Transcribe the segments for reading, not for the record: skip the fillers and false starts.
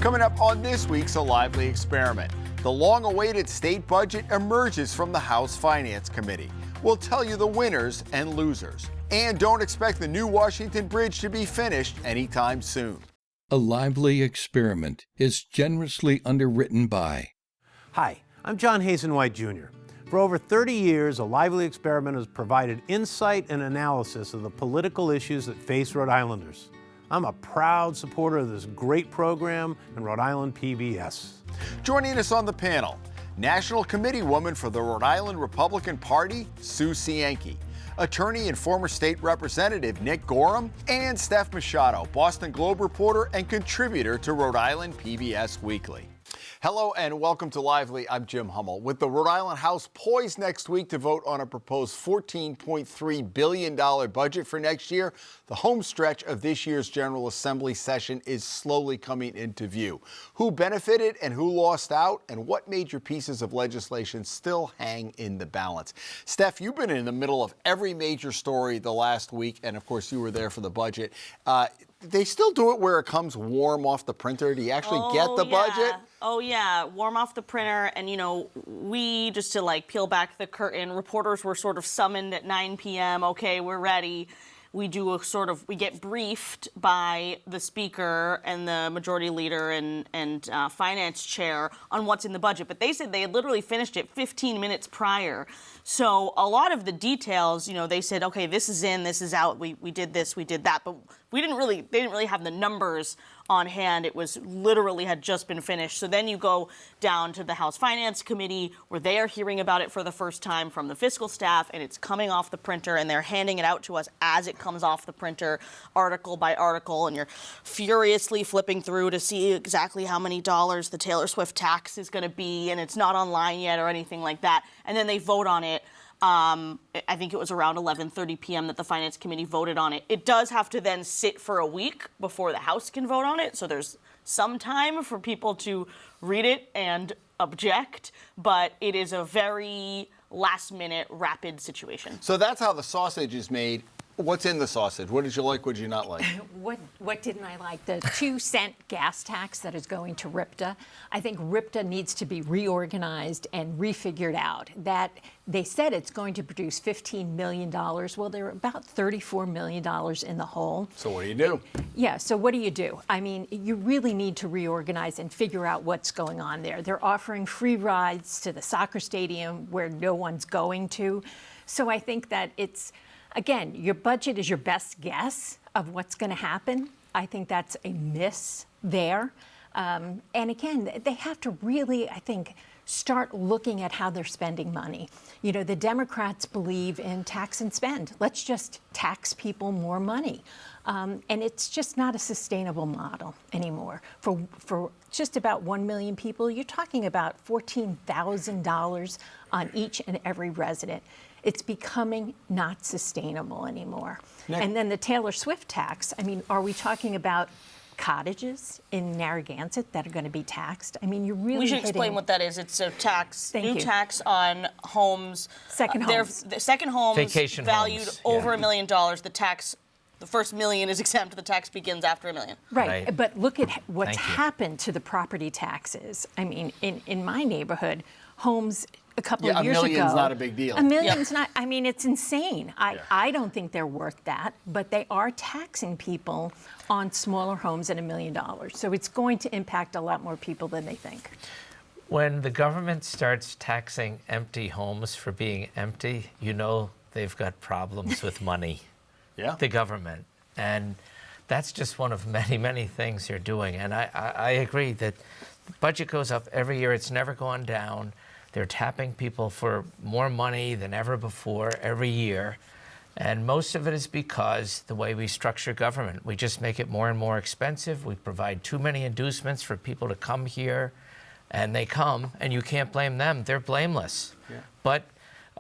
Coming up on this week's A Lively Experiment, the long-awaited state budget emerges from the House Finance Committee. We'll tell you the winners and losers. And don't expect the new Washington Bridge to be finished anytime soon. A Lively Experiment is generously underwritten by... Hi, I'm John Hazen White Jr. For over 30 years, A Lively Experiment has provided insight and analysis of the political issues that face Rhode Islanders. I'm a proud supporter of this great program and Rhode Island PBS. Joining us on the panel, National Committeewoman for the Rhode Island Republican Party, Sue Cienki, attorney and former state representative Nick Gorham, and Step Machado, Boston Globe reporter and contributor to Rhode Island PBS Weekly. Hello and welcome to Lively. I'm Jim Hummel. With the Rhode Island House poised next week to vote on a proposed $14.3 billion budget for next year, the home stretch of this year's General Assembly session is slowly coming into view. Who benefited and who lost out, and what major pieces of legislation still hang in the balance? Steph, you've been in the middle of every major story the last week, and of course you were there for the budget. They still do it where it comes warm off the printer. Do you actually get the budget? Oh, yeah. Warm off the printer. And, you know, we, just to, peel back the curtain, reporters were sort of summoned at 9 p.m. Okay, we're ready. We do we get briefed by the speaker and the majority leader and finance chair on what's in the budget. But they said they had literally finished it 15 minutes prior. So a lot of the details, they said, okay, this is in, this is out, we did this, we did that. But they didn't really have the numbers on hand. It was literally had just been finished. So then you go down to the House Finance Committee where they are hearing about it for the first time from the fiscal staff, and it's coming off the printer and they're handing it out to us as it comes off the printer, article by article, and you're furiously flipping through to see exactly how many dollars the Taylor Swift tax is going to be, and it's not online yet or anything like that. And then they vote on it. I think it was around 11:30 p.m. that the Finance Committee voted on it. It does have to then sit for a week before the House can vote on it, so there's some time for people to read it and object, but it is a very last-minute, rapid situation. So that's how the sausage is made. What's in the sausage? What did you like? What did you not like? What didn't I like? The 2-cent gas tax that is going to RIPTA. I think RIPTA needs to be reorganized and refigured out. That they said it's going to produce $15 million. Well, they're about $34 million in the hole. So what do you do? Yeah, so what do you do? I mean, you really need to reorganize and figure out what's going on there. They're offering free rides to the soccer stadium where no one's going to. So I think that it's... Again, your budget is your best guess of what's going to happen. I think that's a miss there. And again, they have to really, I think, start looking at how they're spending money. The Democrats believe in tax and spend. Let's just tax people more money. And it's just not a sustainable model anymore. For just about 1 million people, you're talking about $14,000 on each and every resident. It's becoming not sustainable anymore. Nick. And then the Taylor Swift tax, I mean, are we talking about cottages in Narragansett that are going to be taxed? I mean, you're really We should explain what that is. It's a tax, new tax on homes. Second homes. Second homes Vacation valued homes. over $1 million. The first $1 million is exempt. The tax begins after $1 million. Right. But look at what's happened to the property taxes. I mean, in my neighborhood, homes a couple of years ago. $1 million's not a big deal. $1 million's not. I mean, it's insane. I don't think they're worth that, but they are taxing people on smaller homes at $1 million. So it's going to impact a lot more people than they think. When the government starts taxing empty homes for being empty, they've got problems with money. Yeah. The government. And that's just one of many, many things they're doing. And I agree that the budget goes up every year. It's never gone down. They're tapping people for more money than ever before every year. And most of it is because the way we structure government. We just make it more and more expensive. We provide too many inducements for people to come here. And they come, and you can't blame them. They're blameless. Yeah. But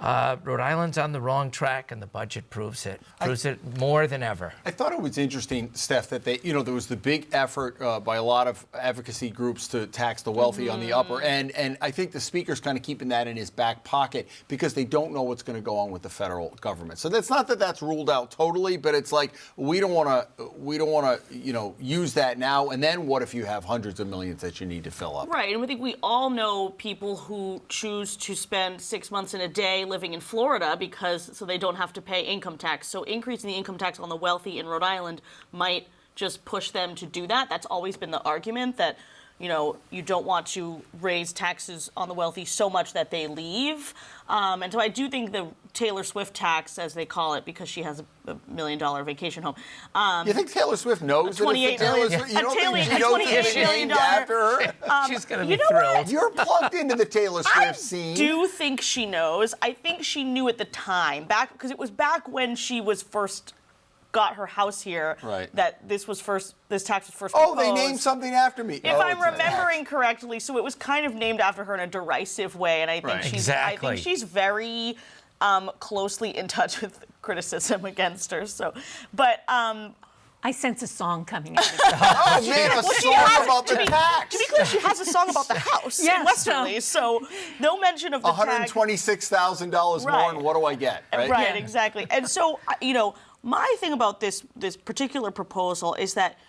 Rhode Island's on the wrong track, and the budget proves it. Proves it more than ever. I thought it was interesting, Steph, that there was the big effort by a lot of advocacy groups to tax the wealthy on the upper end, and I think the speaker's kind of keeping that in his back pocket because they don't know what's going to go on with the federal government. So that's not that that's ruled out totally, but it's like we don't want to use that now. And then what if you have hundreds of millions that you need to fill up? Right, and we think we all know people who choose to spend 6 months in a day living in Florida so they don't have to pay income tax. So increasing the income tax on the wealthy in Rhode Island might just push them to do that. That's always been the argument, that you don't want to raise taxes on the wealthy so much that they leave. And so I do think the Taylor Swift tax, as they call it, because she has a $1 million vacation home. You think Taylor Swift knows that it's the Taylor Swift? You don't think she knows it's named after her? She's going to be thrilled. You're plugged into the Taylor Swift scene. I do think she knows. I think she knew at the time, because it was back when she was first got her house here, that this tax was first proposed. Oh, they named something after me. If I'm remembering correctly, so it was kind of named after her in a derisive way, and I think I think she's very closely in touch with criticism against her. So, but. I sense a song coming out of it. Oh, man, a song about the tax. To be clear, she has a song about the house in Westerly, so no mention of the tax. $126,000 more, and what do I get? Right, exactly. And so, my thing about this particular proposal is that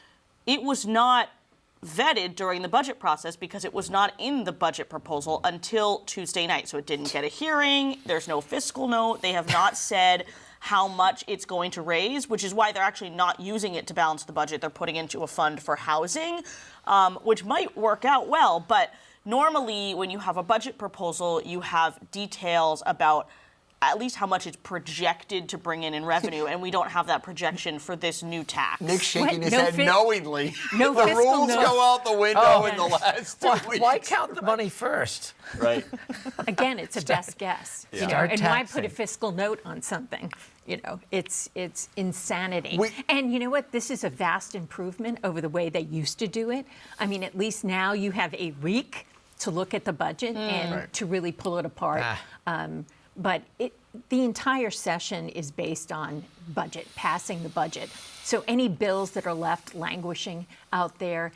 it was not vetted during the budget process because it was not in the budget proposal until Tuesday night. So it didn't get a hearing. There's no fiscal note. They have not said how much it's going to raise, which is why they're actually not using it to balance the budget. They're putting into a fund for housing, which might work out well. But normally when you have a budget proposal, you have details about at least how much it's projected to bring in revenue, and we don't have that projection for this new tax. Nick's shaking his head knowingly. No the rules go out the window in the last 2 weeks. Why count the money first? Right. Again, it's a best guess. And why put a fiscal note on something? It's insanity. And you know what? This is a vast improvement over the way they used to do it. I mean, at least now you have a week to look at the budget and to really pull it apart. But the entire session is based on budget, passing the budget. So any bills that are left languishing out there,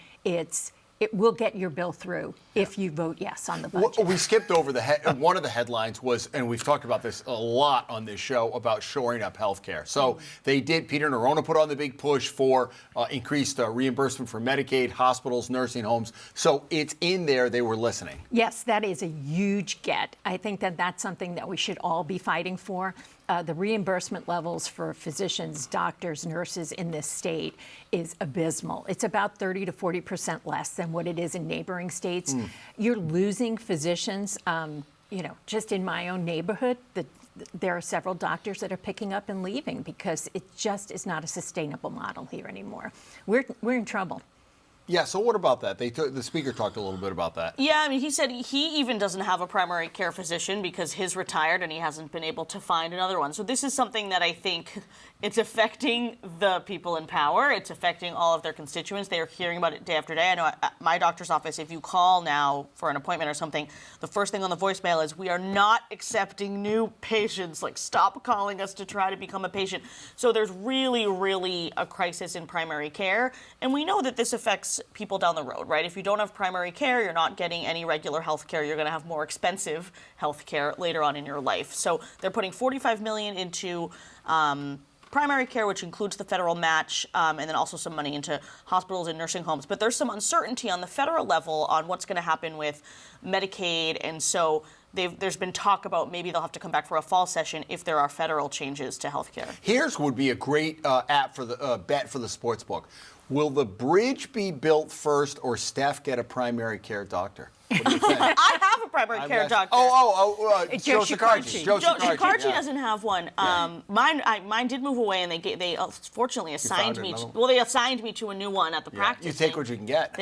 it will get your bill through if you vote yes on the budget. We skipped over one of the headlines was, and we've talked about this a lot on this show, about shoring up health care. So they did, Peter Nerona put on the big push for increased reimbursement for Medicaid, hospitals, nursing homes. So it's in there. They were listening. Yes, that is a huge get. I think that that's something that we should all be fighting for. The reimbursement levels for physicians, doctors, nurses in this state is abysmal. It's about 30 to 40% less than what it is in neighboring states. You're losing physicians. Just in my own neighborhood, there are several doctors that are picking up and leaving because it just is not a sustainable model here anymore. We're in trouble. Yeah, so what about that? The speaker talked a little bit about that. Yeah, I mean, he said he even doesn't have a primary care physician because his retired and he hasn't been able to find another one. So this is something that I think it's affecting the people in power. It's affecting all of their constituents. They are hearing about it day after day. I know at my doctor's office, if you call now for an appointment or something, the first thing on the voicemail is, we are not accepting new patients. Like, stop calling us to try to become a patient. So there's really, really a crisis in primary care. And we know that this affects people down the road, right? If you don't have primary care, you're not getting any regular health care. You're going to have more expensive health care later on in your life. So they're putting $45 million into primary care, which includes the federal match, and then also some money into hospitals and nursing homes. But there's some uncertainty on the federal level on what's going to happen with Medicaid, and so there's been talk about maybe they'll have to come back for a fall session if there are federal changes to health care. Here's would be a great app for the bet for the sports book. Will the bridge be built first, or Steph get a primary care doctor? What do you think? I have a primary care doctor. Joe Cienki. Joe Cienki doesn't have one. Mine did move away, and they fortunately assigned me. They assigned me to a new one at the practice. You take what you can get.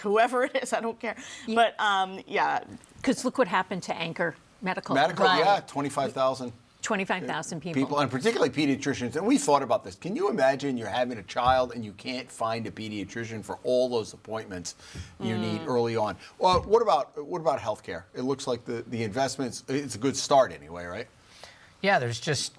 Whoever it is, I don't care. But because look what happened to Anchor Medical. Yeah, $25,000. 25,000 people. And particularly pediatricians. And we thought about this. Can you imagine you're having a child and you can't find a pediatrician for all those appointments you need early on? Well, what about healthcare? It looks like the investments, it's a good start anyway, right? Yeah, there's just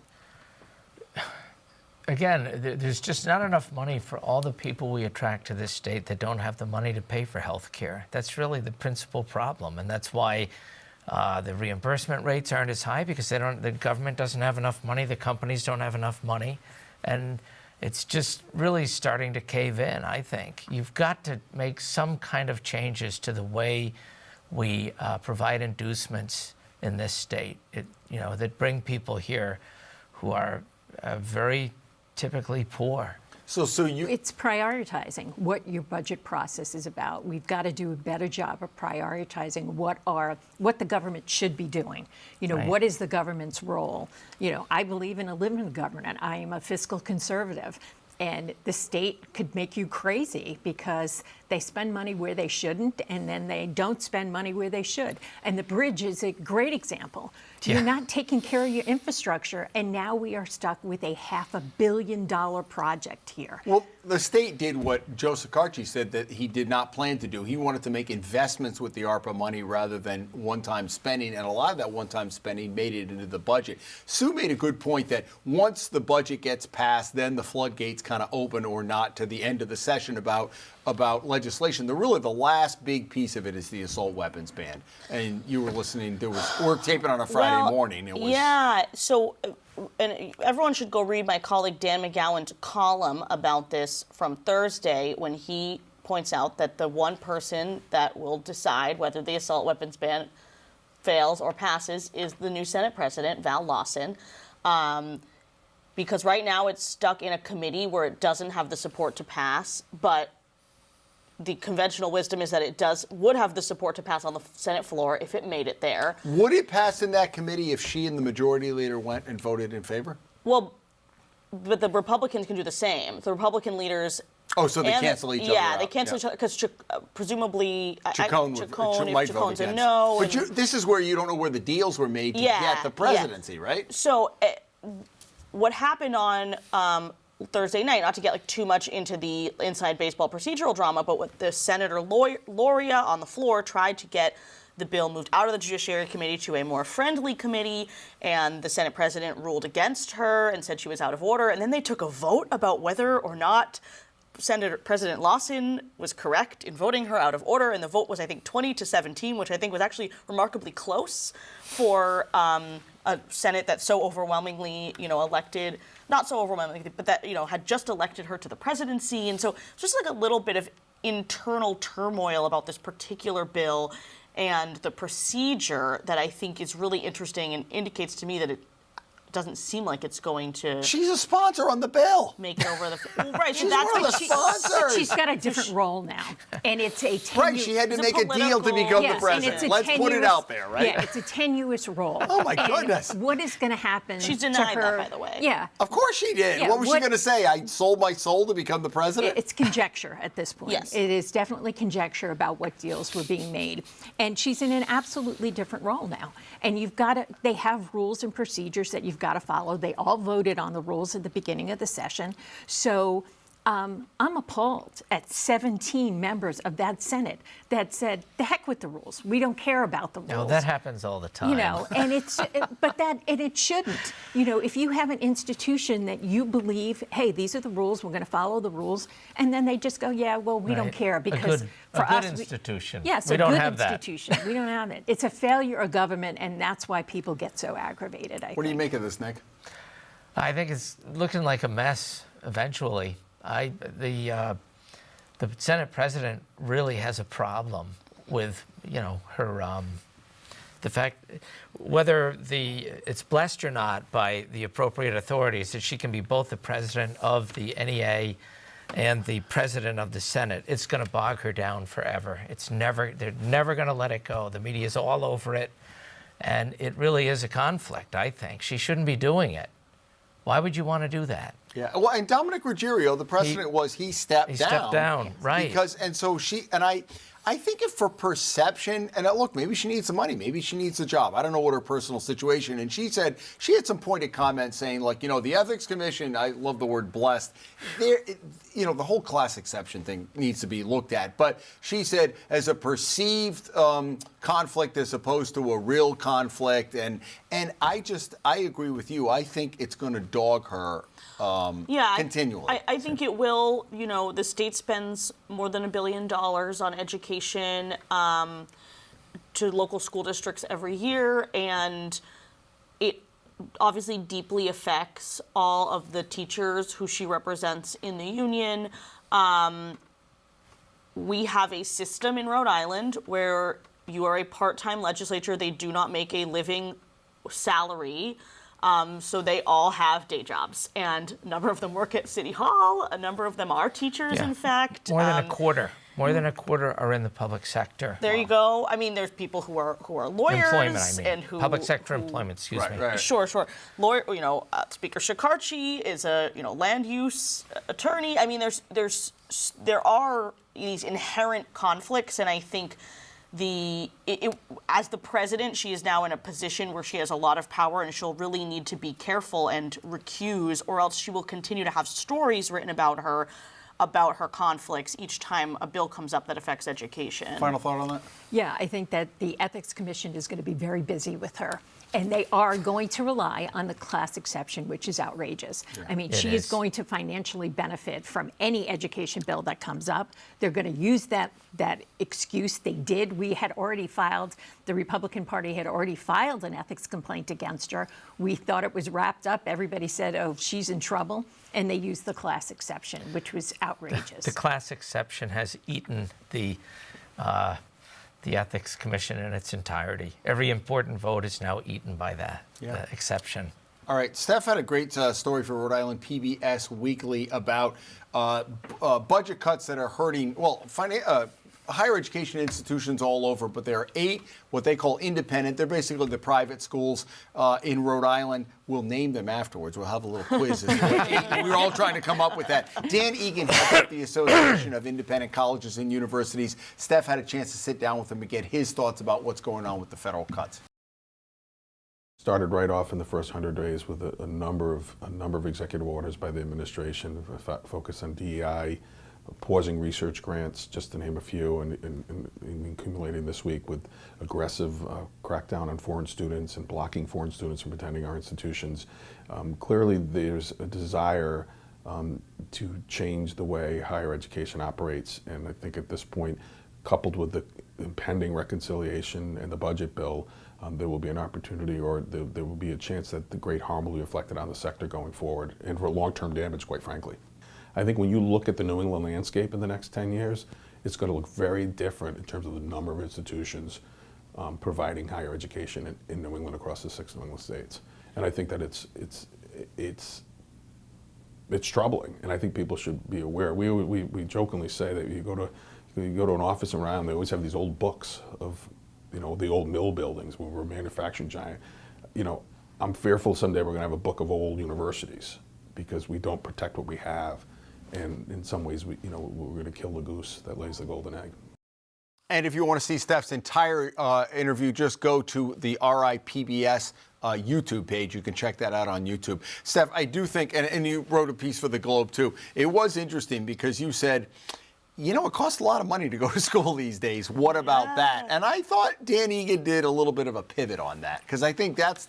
not enough money for all the people we attract to this state that don't have the money to pay for health care. That's really the principal problem, and that's why the reimbursement rates aren't as high, because the government doesn't have enough money, the companies don't have enough money, and it's just really starting to cave in, I think. You've got to make some kind of changes to the way we provide inducements in this state, that bring people here who are very typically poor. It's prioritizing what your budget process is about. We've got to do a better job of prioritizing what the government should be doing. Right. What is the government's role? I believe in a limited government. I am a fiscal conservative. And the state could make you crazy because they spend money where they shouldn't, and then they don't spend money where they should. And the bridge is a great example. Yeah. You're not taking care of your infrastructure, and now we are stuck with a $500 million project here. Well, the state did what Joe Cienki said that he did not plan to do. He wanted to make investments with the ARPA money rather than one-time spending, and a lot of that one-time spending made it into the budget. Sue made a good point that once the budget gets passed, then the floodgates kind of open or not to the end of the session about legislation. The last big piece of it is the assault weapons ban. And you were listening, we're taping on a Friday morning. Yeah, so and everyone should go read my colleague Dan McGowan's column about this from Thursday, when he points out that the one person that will decide whether the assault weapons ban fails or passes is the new Senate President, Val Lawson. Because right now it's stuck in a committee where it doesn't have the support to pass, but the conventional wisdom is that it would have the support to pass on the Senate floor if it made it there. Would it pass in that committee if she and the majority leader went and voted in favor? Well, but the Republicans can do the same. The Republican leaders... Oh, so they cancel each other out. Yeah, they cancel each other because presumably Chacon's a no. But this is where you don't know where the deals were made to get the presidency, right? So what happened on Thursday night, not to get too much into the inside baseball procedural drama, but what the Senator Loria on the floor tried to get the bill moved out of the Judiciary Committee to a more friendly committee, and the Senate President ruled against her and said she was out of order. And then they took a vote about whether or not President Lawson was correct in voting her out of order, and the vote was, I think, 20-17, which I think was actually remarkably close for a Senate that's so overwhelmingly, elected, not so overwhelmingly, but that, had just elected her to the presidency. And so it's just like a little bit of internal turmoil about this particular bill and the procedure that I think is really interesting and indicates to me that it doesn't seem like it's going to. She's a sponsor on the bill. Make it over the. Well, right, she's one of the sponsors. She's got a different role now, and it's a tenuous. Right, she had to make a deal to become the president. Let's put it out there, right? Yeah, it's a tenuous role. Oh my goodness! What is going to happen? She's denied to her, that, by the way. Yeah. Of course she did. Yeah, what was she going to say? I sold my soul to become the president? It's conjecture at this point. Yes. It is definitely conjecture about what deals were being made, and she's in an absolutely different role now. And they have rules and procedures that you've got to follow. They all voted on the rules at the beginning of the session. So I'm appalled at 17 members of that Senate that said, the heck with the rules. We don't care about the rules. No, that happens all the time. And it shouldn't. If you have an institution that you believe, hey, these are the rules, we're going to follow the rules, and then they just go, yeah, well, we don't care because for us, institution. Yes, we a don't good have institution. We don't have it. It's a failure of government, and that's why people get so aggravated, I think. What do you make of this, Nick? I think it's looking like a mess eventually. The Senate President really has a problem with, her, the fact, whether it's blessed or not by the appropriate authorities that she can be both the president of the NEA and the president of the Senate. It's going to bog her down forever. They're never going to let it go. The media's all over it. And it really is a conflict, I think. She shouldn't be doing it. Why would you want to do that? Yeah, well, and Dominic Ruggiero, the precedent was he stepped down. He stepped down, right. I think if for perception, and look, maybe she needs the money, maybe she needs the job. I don't know what her personal situation. And she said she had some pointed comments saying, like, the Ethics Commission, I love the word blessed. The whole class exception thing needs to be looked at. But she said as a perceived conflict as opposed to a real conflict. And I agree with you. I think it's going to dog her continually. I think it will. The state spends more than $1 billion on education to local school districts every year, and it obviously deeply affects all of the teachers who she represents in the union. We have a system in Rhode Island where you are a part-time legislature. They do not make a living salary. So they all have day jobs, and a number of them work at City Hall. A number of them are teachers, in fact. More than a quarter. More than a quarter are in the public sector. There you go. I mean, there's people who are lawyers. Employment, I mean. And who public sector employment, excuse me. Right. Sure. Lawyer, Speaker Shikarchi is a, land use attorney. I mean, there are these inherent conflicts, and I think as the president, she is now in a position where she has a lot of power, and she'll really need to be careful and recuse, or else she will continue to have stories written about her conflicts each time a bill comes up that affects education. Final thought on that? Yeah, I think that the Ethics Commission is going to be very busy with her. And they are going to rely on the class exception, which is outrageous. Yeah. I mean, she is going to financially benefit from any education bill that comes up. They're going to use that excuse. They did. The Republican Party had already filed an ethics complaint against her. We thought it was wrapped up. Everybody said, oh, she's in trouble. And they used the class exception, which was outrageous. The class exception has eaten the Ethics Commission in its entirety. Every important vote is now eaten by that exception. All right, Steph had a great story for Rhode Island PBS Weekly about budget cuts that are hurting, higher education institutions all over, but there are 8 what they call independent. They're basically the private schools in Rhode Island. We'll name them afterwards. We'll have a little quiz. We're all trying to come up with that. Dan Egan heads up the Association of Independent Colleges and Universities. Steph had a chance to sit down with him and get his thoughts about what's going on with the federal cuts. Started right off in the first 100 days with a number of executive orders by the administration focused on DEI, pausing research grants, just to name a few, and accumulating this week with aggressive crackdown on foreign students and blocking foreign students from attending our institutions. Clearly, there's a desire to change the way higher education operates, and I think at this point, coupled with the impending reconciliation and the budget bill, there will be an opportunity, or there will be a chance that the great harm will be reflected on the sector going forward, and for long-term damage, quite frankly. I think when you look at the New England landscape in the next 10 years, it's going to look very different in terms of the number of institutions providing higher education in New England across the 6 New England states. And I think that it's troubling, and I think people should be aware. We jokingly say that you go to an office in Rhode Island, they always have these old books of, the old mill buildings where we're a manufacturing giant. I'm fearful someday we're going to have a book of old universities because we don't protect what we have. And in some ways, we're going to kill the goose that lays the golden egg. And if you want to see Steph's entire interview, just go to the RIPBS YouTube page. You can check that out on YouTube. Steph, I do think, and you wrote a piece for the Globe too, it was interesting because you said, it costs a lot of money to go to school these days. What about that? And I thought Dan Egan did a little bit of a pivot on that, because I think that's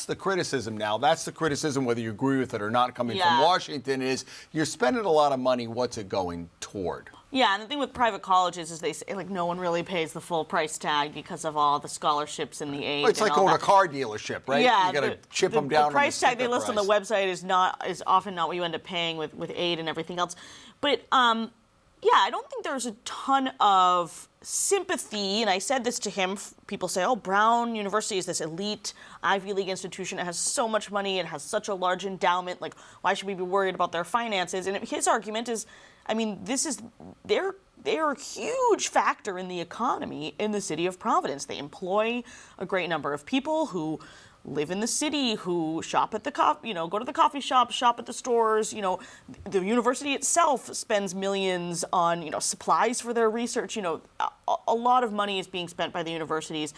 the criticism now. That's the criticism, whether you agree with it or not, coming from Washington, is you're spending a lot of money. What's it going toward? Yeah, and the thing with private colleges is they say, no one really pays the full price tag because of all the scholarships and the aid. It's like going to a car dealership, right? Yeah, you got to chip them down. The price tag they list on the website is often not what you end up paying with aid and everything else. But I don't think there's a ton of sympathy, and I said this to him. People say, Brown University is this elite Ivy League institution. It has so much money. It has such a large endowment. Why should we be worried about their finances? And his argument is, they're a huge factor in the economy in the city of Providence. They employ a great number of people who live in the city, who shop at the go to the coffee shop, shop at the stores. The university itself spends millions on supplies for their research. A lot of money is being spent by the universities.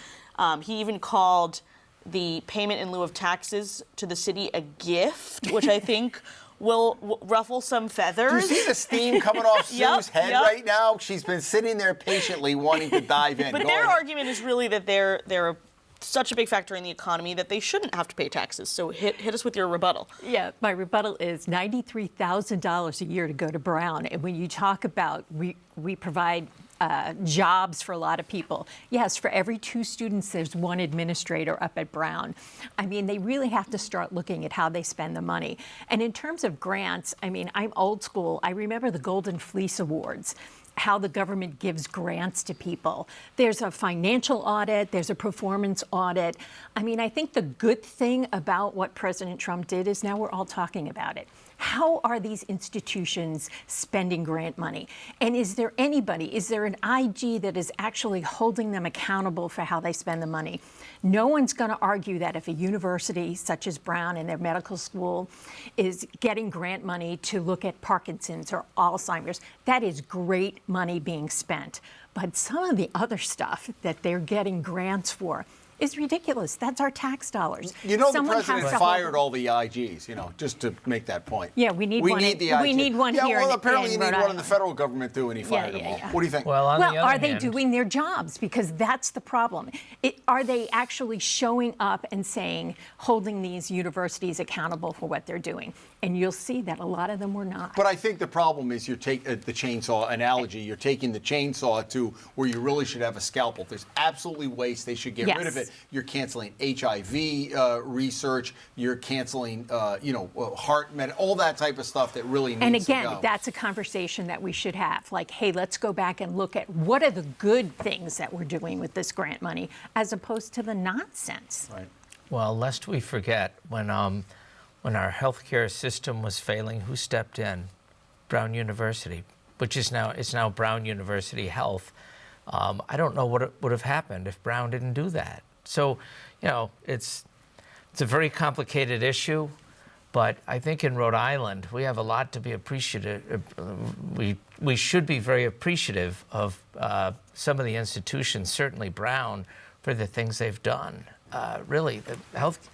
He even called the payment in lieu of taxes to the city a gift, which I think will ruffle some feathers. Do you see the steam coming off Sue's head yep. right now? She's been sitting there patiently wanting to dive in. But their argument is really that they're such a big factor in the economy that they shouldn't have to pay taxes. So hit us with your rebuttal. Yeah, my rebuttal is $93,000 a year to go to Brown. And when you talk about we provide jobs for a lot of people. Yes, for every 2 students, there's 1 administrator up at Brown. I mean, they really have to start looking at how they spend the money. And in terms of grants, I mean, I'm old school. I remember the Golden Fleece Awards, how the government gives grants to people. There's a financial audit, there's a performance audit. I mean, I think the good thing about what President Trump did is now we're all talking about it. How are these institutions spending grant money? And is there an IG that is actually holding them accountable for how they spend the money? No one's going to argue that if a university such as Brown and their medical school is getting grant money to look at Parkinson's or Alzheimer's, that is great money being spent. But some of the other stuff that they're getting grants for is ridiculous. That's our tax dollars. The president fired all the IGs, just to make that point. Yeah, we need one. Need the IG. We need one here. Well, apparently in you need Rhode one in the federal government too, and he fired them all. What do you think? Well, are they doing their jobs? Because that's the problem. Are they actually showing up and holding these universities accountable for what they're doing? And you'll see that a lot of them were not. But I think the problem is you take the chainsaw analogy. You're taking the chainsaw to where you really should have a scalpel. There's absolutely waste. They should get rid of it. You're canceling HIV research. You're canceling, heart med, all that type of stuff that really needs to go. And again, that's a conversation that we should have. Like, hey, let's go back and look at what are the good things that we're doing with this grant money, as opposed to the nonsense. Right. Well, lest we forget, when our healthcare system was failing, who stepped in? Brown University, which is now Brown University Health. I don't know what would have happened if Brown didn't do that. So, it's a very complicated issue, but I think in Rhode Island we have a lot to be appreciative. We should be very appreciative of some of the institutions, certainly Brown, for the things they've done. Really, the health.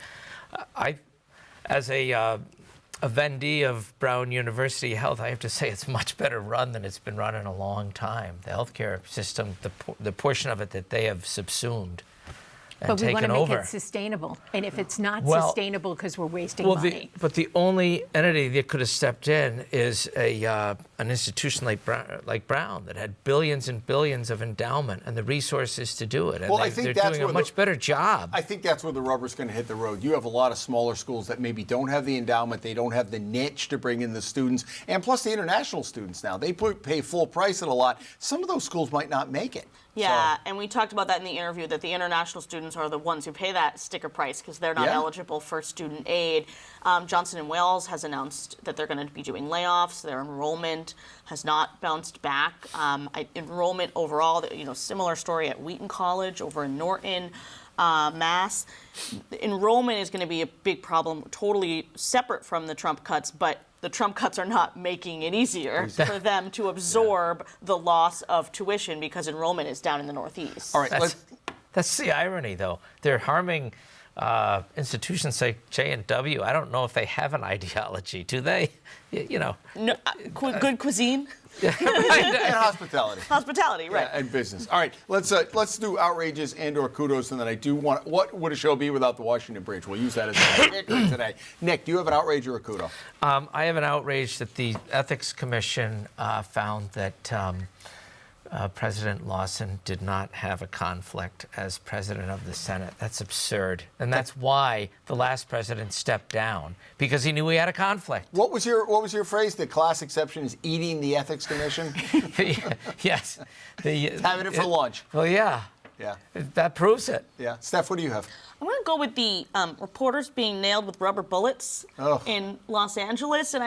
As a vendee of Brown University Health, I have to say it's much better run than it's been run in a long time. The healthcare system, the portion of it that they have subsumed and but we want taken to make over. It sustainable. And if it's not sustainable because we're wasting money. But the only entity that could have stepped in is an institution like Brown that had billions and billions of endowment and the resources to do it. And I think they're doing a much better job. I think that's where the rubber's going to hit the road. You have a lot of smaller schools that maybe don't have the endowment, they don't have the niche to bring in the students, and plus the international students now. They pay full price at a lot. Some of those schools might not make it. Yeah, and we talked about that in the interview, that the international students are the ones who pay that sticker price because they're not eligible for student aid. Johnson & Wales has announced that they're going to be doing layoffs. Their enrollment has not bounced back. Enrollment overall, similar story at Wheaton College over in Norton, Mass. Enrollment is going to be a big problem, totally separate from the Trump cuts, but the Trump cuts are not making it easier for them to absorb the loss of tuition because enrollment is down in the Northeast. All right, that's the irony, though. They're harming institutions like J&W. I don't know if they have an ideology. Do they? No, good cuisine. And hospitality. Hospitality, right. Yeah, and business. All right, let's do outrages and/or kudos, and then I do want. What would a show be without the Washington Bridge? We'll use that as a kicker today. Nick, do you have an outrage or a kudo? I have an outrage that the Ethics Commission found that President Lawson did not have a conflict as president of the Senate. That's absurd, and that's why the last president stepped down, because he knew he had a conflict. What was your phrase? The class exception is eating the Ethics Commission. Yes, having it for lunch. Well, yeah. Yeah. That proves it. Yeah. Steph, what do you have? I'm going to go with the reporters being nailed with rubber bullets in Los Angeles, and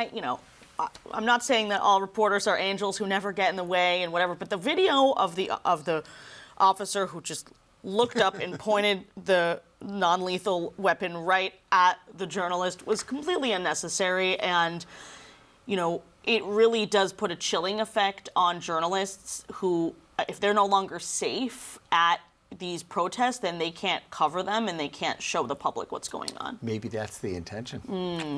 I'm not saying that all reporters are angels who never get in the way and whatever, but the video of the officer who just looked up and pointed the non-lethal weapon right at the journalist was completely unnecessary. And, you know, it really does put a chilling effect on journalists who, if they're no longer safe at these protests, then they can't cover them and they can't show the public what's going on. Maybe that's the intention,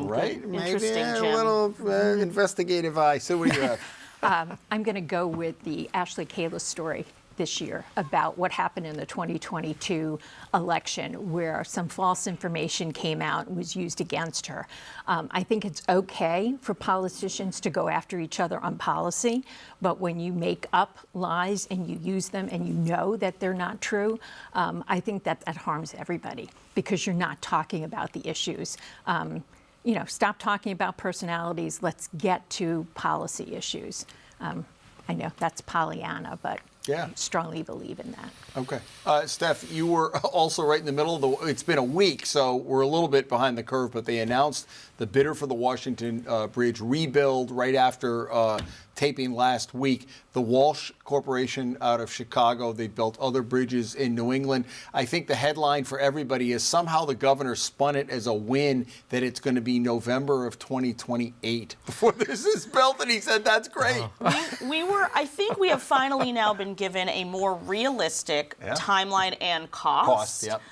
right? Interesting, Maybe a Jim. little investigative eye. So what do you have? I'm going to go with the Ashley Kayla story this year about what happened in the 2022 election, where some false information came out and was used against her. I think it's okay for politicians to go after each other on policy, but when you make up lies and you use them and you know that they're not true, I think that harms everybody because you're not talking about the issues. You know, stop talking about personalities. Let's get to policy issues. I know that's Pollyanna, but Yeah. I strongly believe in that. Okay. Steph, you were also right in the middle of it's been a week, so we're a little bit behind the curve, but they announced the bidder for the Washington Bridge rebuild right after taping last week. The Walsh Corporation out of Chicago, they built other bridges in New England. I think the headline for everybody is somehow the governor spun it as a win that it's going to be November of 2028 before this is built, and he said that's great. I think we have finally now been given a more realistic timeline and cost. Yep.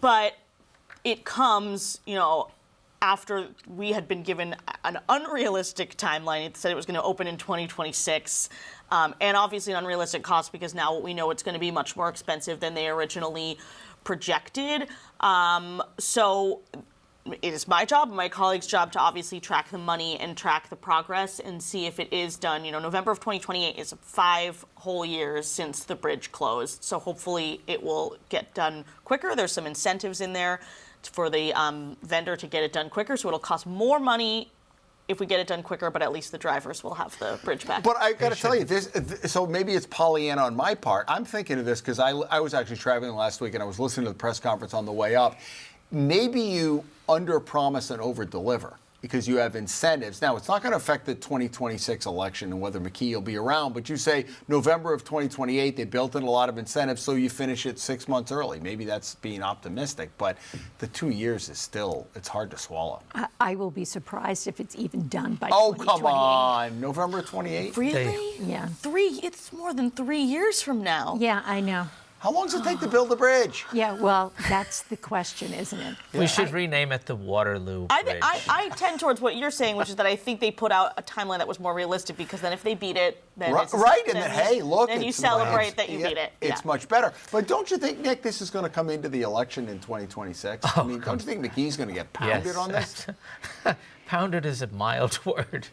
But it comes, you know, after we had been given an unrealistic timeline. It said it was going to open in 2026. And obviously an unrealistic cost because now we know it's going to be much more expensive than they originally projected. So it is my job and my colleagues' job to obviously track the money and track the progress and see if it is done. You know, November of 2028 is 5 whole years since the bridge closed. So hopefully it will get done quicker. There's some incentives in there for the vendor to get it done quicker. So it'll cost more money if we get it done quicker, but at least the drivers will have the bridge back. But I got to tell you, so maybe it's Pollyanna on my part. I'm thinking of this because I was actually traveling last week and I was listening to the press conference on the way up. Maybe you under-promise and over-deliver because you have incentives. Now, it's not going to affect the 2026 election and whether McKee will be around, but you say November of 2028, they built in a lot of incentives, so you finish it 6 months early. Maybe that's being optimistic, but the 2 years is still, it's hard to swallow. I will be surprised if it's even done by 2028. Oh, come on. November 28th? Really? Yeah. It's more than 3 years from now. Yeah, I know. How long does it take to build a bridge? Yeah, well, that's the question, isn't it? We should rename it the Waterloo Bridge. I tend towards what you're saying, which is that I think they put out a timeline that was more realistic because then if they beat it, then it's right, and then hey, look, then you celebrate that you beat it. It's much better. But don't you think, Nick, this is going to come into the election in 2026? I mean, don't you think McKee's going to get pounded on this? Pounded is a mild word.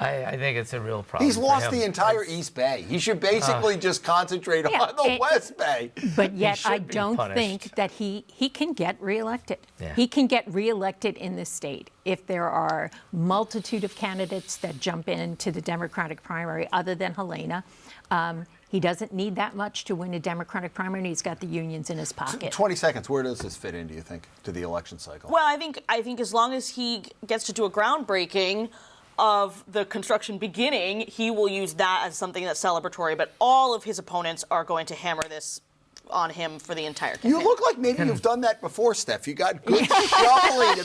I think it's a real problem. He's lost the entire East Bay. He should basically just concentrate on the West Bay. But yet I don't think that he can get reelected. Yeah. He can get reelected in this state if there are multitude of candidates that jump into the Democratic primary other than Helena. He doesn't need that much to win a Democratic primary, and he's got the unions in his pocket. 20 seconds. Where does this fit in, do you think, to the election cycle? Well, I think as long as he gets to do a groundbreaking of the construction beginning, he will use that as something that's celebratory, but all of his opponents are going to hammer this on him for the entire campaign. You look like maybe you've done that before, Steph. You got good shoveling.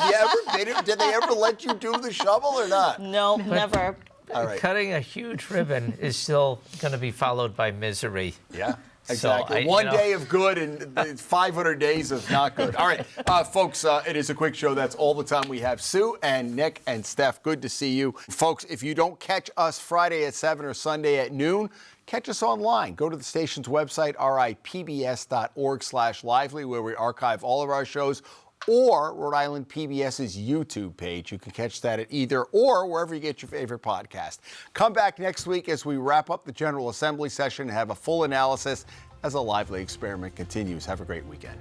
Did they ever let you do the shovel or not? No, never. All right. Cutting a huge ribbon is still going to be followed by misery. Yeah. Exactly. So One day of good and 500 days of not good. All right, folks, it is a quick show. That's all the time we have. Sue and Nick and Steph, good to see you. Folks, if you don't catch us Friday at 7 or Sunday at noon, catch us online. Go to the station's website, ripbs.org/lively, where we archive all of our shows, or Rhode Island PBS's YouTube page. You can catch that at either or wherever you get your favorite podcast. Come back next week as we wrap up the General Assembly session and have a full analysis as a lively experiment continues. Have a great weekend.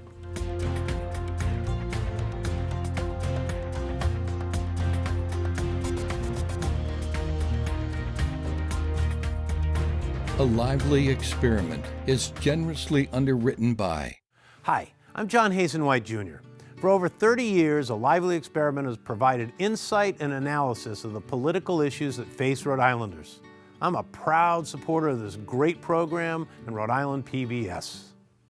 A Lively Experiment is generously underwritten by. Hi, I'm John Hazen White Jr. For over 30 years, A Lively Experiment has provided insight and analysis of the political issues that face Rhode Islanders. I'm a proud supporter of this great program and Rhode Island PBS.